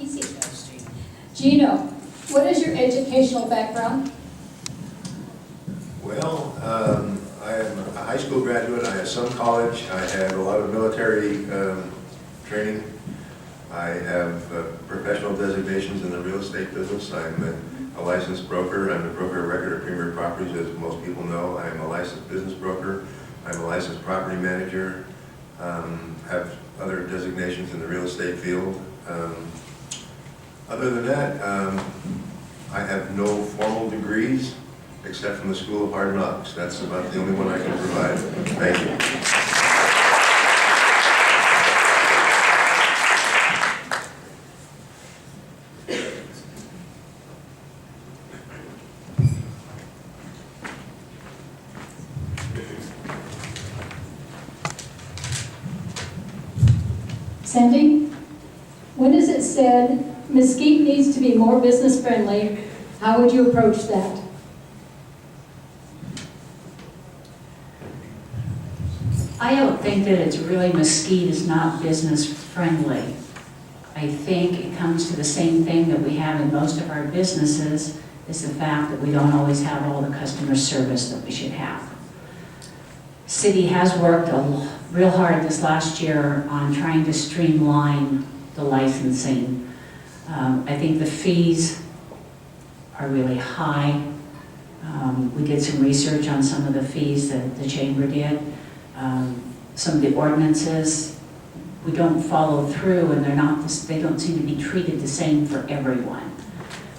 Easy. Gino, what is your educational background? Well, I am a high school graduate. I have some college. I have a lot of military training. I have professional designations in the real estate business. I'm a licensed broker. I'm a broker of record of Premier Properties, as most people know. I'm a licensed business broker. I'm a licensed property manager. Have other designations in the real estate field. Other than that, I have no formal degrees except from the School of Hard Knocks. That's about the only one I can provide. Thank you. Cindy, when is it said Mesquite needs to be more business friendly, how would you approach that? I don't think that it's really Mesquite is not business friendly. I think it comes to the same thing that we have in most of our businesses, is the fact that we don't always have all the customer service that we should have. City has worked real hard this last year on trying to streamline the licensing. I think the fees are really high. We did some research on some of the fees that the chamber did. Some of the ordinances, we don't follow through, and they don't seem to be treated the same for everyone.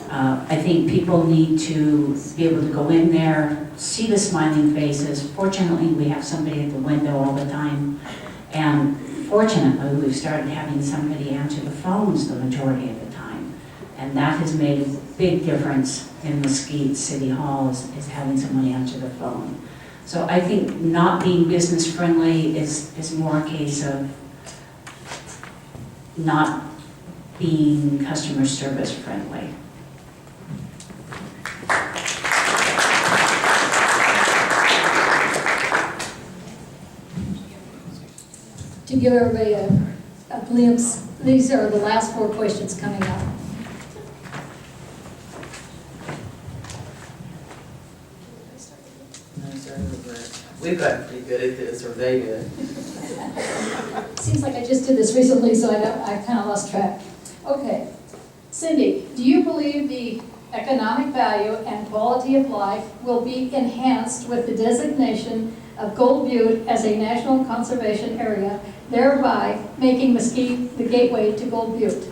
I think people need to be able to go in there, see the smiling faces. Fortunately, we have somebody at the window all the time, and fortunately, we've started having somebody answer the phones the majority of the time, and that has made a big difference in Mesquite City Hall, is having someone answer the phone. So I think not being business friendly is more a case of not being customer service friendly. To give everybody a glimpse, these are the last 4 questions coming up. We've gotten pretty good at this, or they did. Seems like I just did this recently, so I kind of lost track. Okay. Cindy, do you believe the economic value and quality of life will be enhanced with the designation of Gold Butte as a national conservation area, thereby making Mesquite the gateway to Gold Butte?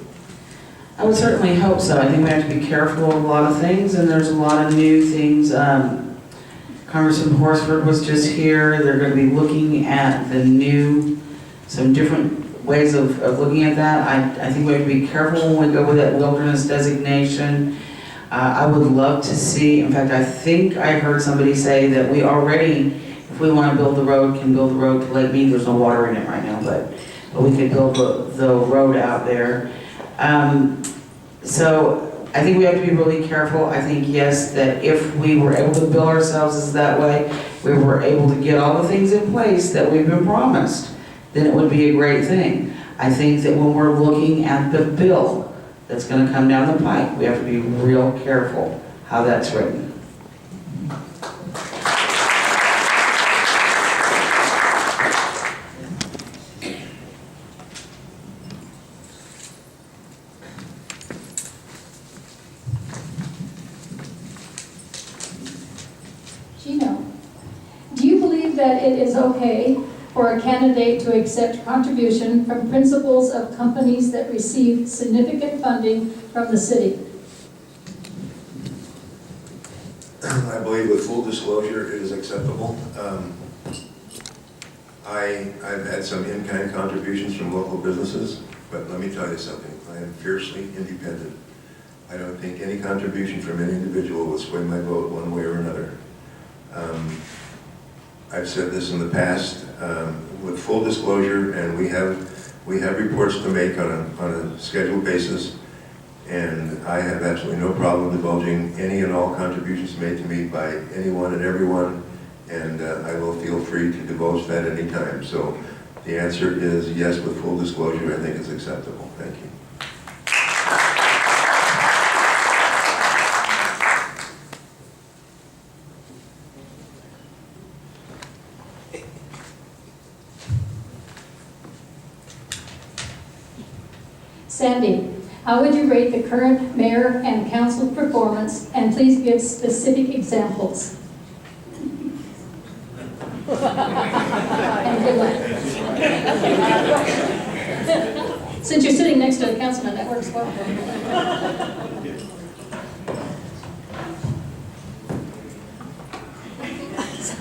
I would certainly hope so. I think we have to be careful of a lot of things, and there's a lot of new things. Congressman Horsford was just here. They're going to be looking at some different ways of looking at that. I think we have to be careful when we go with that wilderness designation. I would love to see, in fact, I think I heard somebody say that we already, if we want to build the road, can build the road to Lake Mead. There's no water in it right now, but we could build the road out there. So I think we have to be really careful. I think, yes, that if we were able to bill ourselves as that way, we were able to get all the things in place that we've been promised, then it would be a great thing. I think that when we're looking at the bill that's going to come down the pike, we have to be real careful how that's written. Gino, do you believe that it is okay for a candidate to accept contribution from principals of companies that receive significant funding from the city? I believe with full disclosure, it is acceptable. I've had some in-kind contributions from local businesses, but let me tell you something. I am fiercely independent. I don't think any contribution from any individual will sway my vote one way or another. I've said this in the past, with full disclosure, and we have reports to make on a scheduled basis, and I have absolutely no problem divulging any and all contributions made to me by anyone and everyone, and I will feel free to divulge that anytime. So the answer is yes, with full disclosure. I think it's acceptable. Thank you. Sandy, how would you rate the current mayor and council performance, and please give specific examples? And good luck. Since you're sitting next to a councilman, that works well.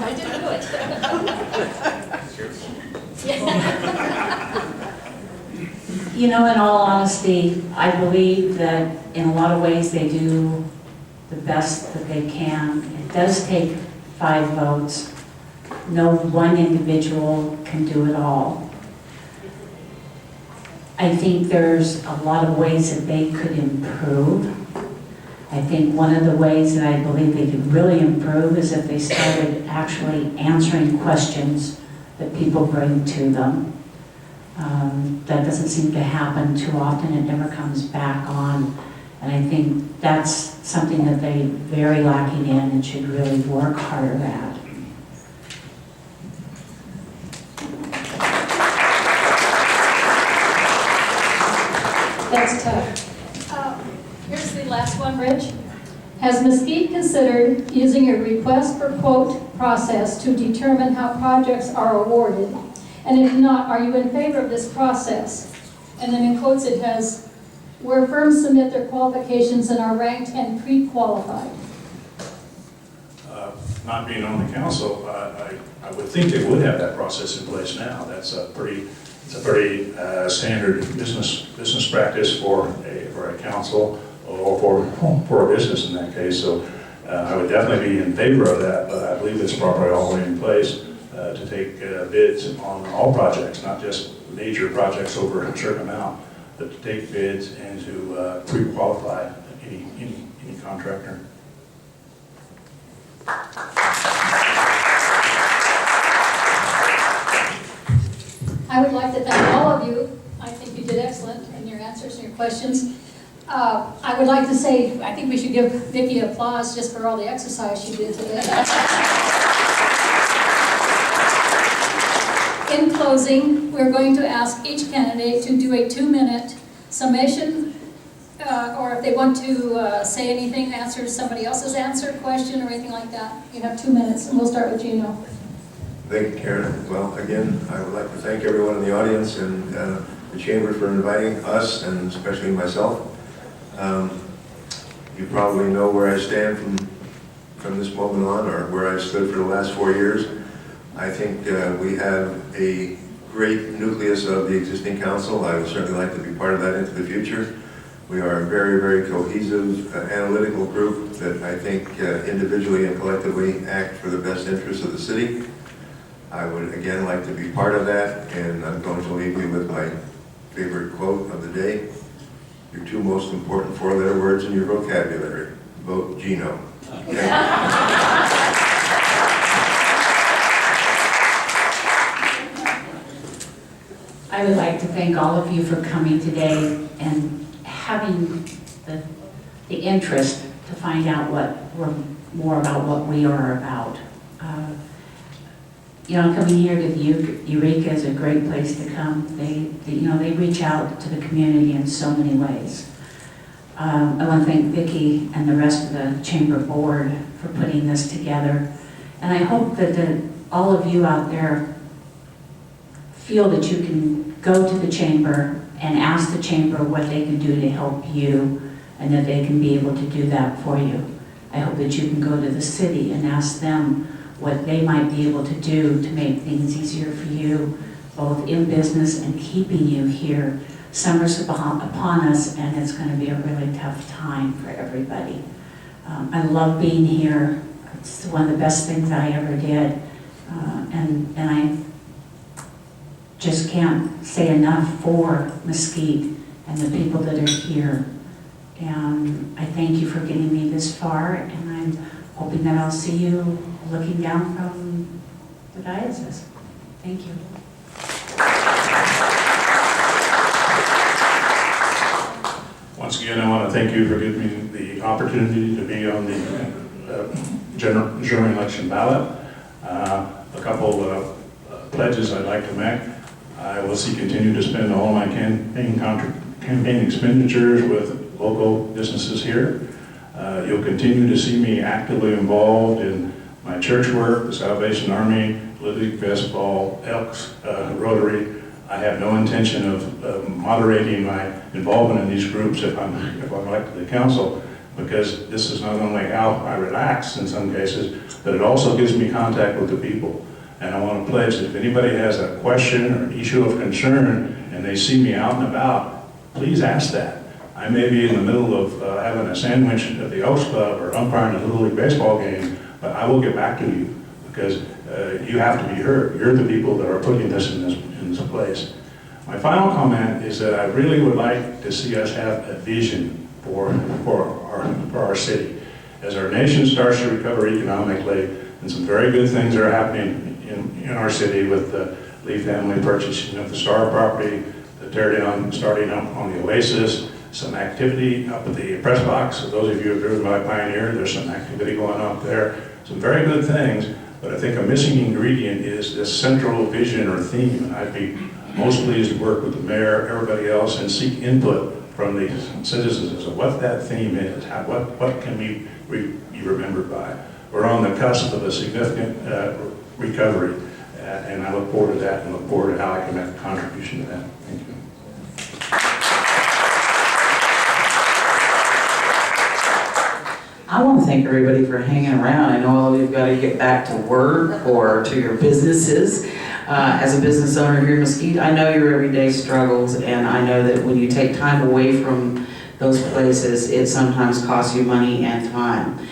I didn't do it. You know, in all honesty, I believe that in a lot of ways they do the best that they can. It does take 5 votes. No one individual can do it all. I think there's a lot of ways that they could improve. I think one of the ways that I believe they could really improve is if they started actually answering questions that people bring to them. That doesn't seem to happen too often. It never comes back on. And I think that's something that they're very lacking in and should really work harder at. That's tough. Here's the last one, Rich. Has Mesquite considered using a request for quote process to determine how projects are awarded? And if not, are you in favor of this process? And then in quotes it has, where firms submit their qualifications and are ranked and pre-qualified. Not being on the council, I would think they would have that process in place now. It's a pretty standard business practice for a council or for a business in that case. So I would definitely be in favor of that, but I believe it's properly already in place to take bids on all projects, not just major projects over a certain amount, but to take bids and to pre-qualify any contractor. I would like to thank all of you. I think you did excellent in your answers and your questions. I would like to say, I think we should give Vicki applause just for all the exercise she did today. In closing, we're going to ask each candidate to do a 2-minute summation, or if they want to say anything, answer somebody else's question or anything like that. You have 2 minutes, and we'll start with Gino. Thank you, Karen. Well, again, I would like to thank everyone in the audience and the Chamber for inviting us, and especially myself. You probably know where I stand from this moment on, or where I've stood for the last 4 years. I think we have a great nucleus of the existing council. I would certainly like to be part of that into the future. We are a very, very cohesive, analytical group that I think individually and collectively act for the best interests of the city. I would again like to be part of that, and I'm going to leave you with my favorite quote of the day. Your 2 most important 4-letter words in your vocabulary. Vote Gino. I would like to thank all of you for coming today and having the interest to find out more about what we are about. Coming here to the Eureka is a great place to come. They reach out to the community in so many ways. I want to thank Vicki and the rest of the Chamber Board for putting this together. And I hope that all of you out there feel that you can go to the Chamber and ask the Chamber what they can do to help you, and that they can be able to do that for you. I hope that you can go to the city and ask them what they might be able to do to make things easier for you, both in business and keeping you here. Summer's upon us, and it's going to be a really tough time for everybody. I love being here. It's one of the best things I ever did, and I just can't say enough for Mesquite and the people that are here. And I thank you for getting me this far, and I'm hoping that I'll see you looking down from the diocese. Thank you. Once again, I want to thank you for giving me the opportunity to be on the general election ballot. A couple of pledges I'd like to make. I will continue to spend all my campaign campaign expenditures with local businesses here. You'll continue to see me actively involved in my church work, the Salvation Army, Little League Baseball, Elks, Rotary. I have no intention of moderating my involvement in these groups if I'm elected to the council, because this is not only how I relax in some cases, but it also gives me contact with the people. And I want to pledge that if anybody has a question or an issue of concern and they see me out and about, please ask that. I may be in the middle of having a sandwich at the Elks Club or umpiring a Little League baseball game, but I will get back to you, because you have to be heard. You're the people that are putting this in this place. My final comment is that I really would like to see us have a vision for our city. As our nation starts to recover economically, and some very good things are happening in our city with the Lee family purchasing of the Star property, the tear down starting up on the Oasis, some activity up at the press box. So those of you who have driven by Pioneer, there's some activity going up there. Some very good things, but I think a missing ingredient is this central vision or theme. And I'd be most pleased to work with the mayor, everybody else, and seek input from the citizens as to what that theme is. What can we be remembered by? We're on the cusp of a significant recovery, and I look forward to that, and look forward to how I can make a contribution to that. Thank you. I want to thank everybody for hanging around. I know all of you've got to get back to work or to your businesses. As a business owner here in Mesquite, I know your everyday struggles, and I know that when you take time away from those places, it sometimes costs you money and time.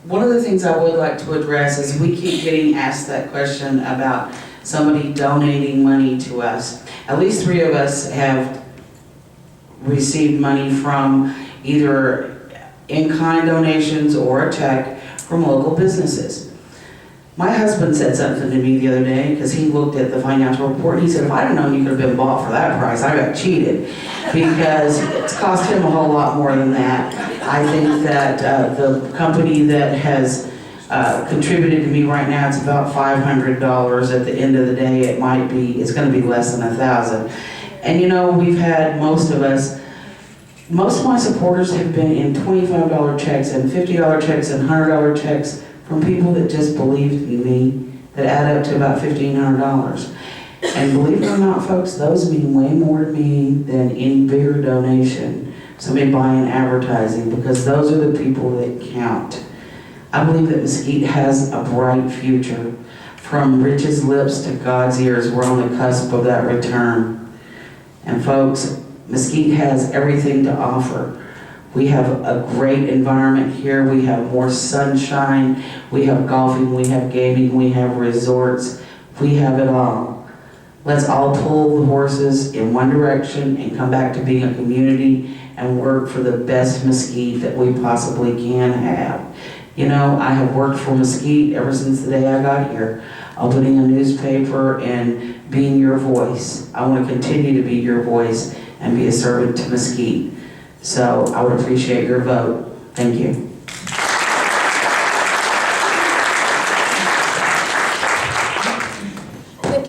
One of the things I would like to address is we keep getting asked that question about somebody donating money to us. At least 3 of us have received money from either in-kind donations or a check from local businesses. My husband said something to me the other day, because he looked at the financial report and he said, if I'd have known you could have been bought for that price, I got cheated, because it's cost him a whole lot more than that. I think that the company that has contributed to me right now, it's about $500. At the end of the day, it's going to be less than $1,000. And you know, we've had most of my supporters have been in $25 checks and $50 checks and $100 checks from people that just believed in me, that add up to about $1,500. And believe it or not, folks, those mean way more to me than any bigger donation, somebody buying advertising, because those are the people that count. I believe that Mesquite has a bright future. From Rich's lips to God's ears, we're on the cusp of that return. And folks, Mesquite has everything to offer. We have a great environment here. We have more sunshine. We have golfing, we have gaming, we have resorts. We have it all. Let's all pull the horses in one direction and come back to being a community and work for the best Mesquite that we possibly can have. You know, I have worked for Mesquite ever since the day I got here, opening a newspaper and being your voice. I want to continue to be your voice and be a servant to Mesquite. So I would appreciate your vote. Thank you.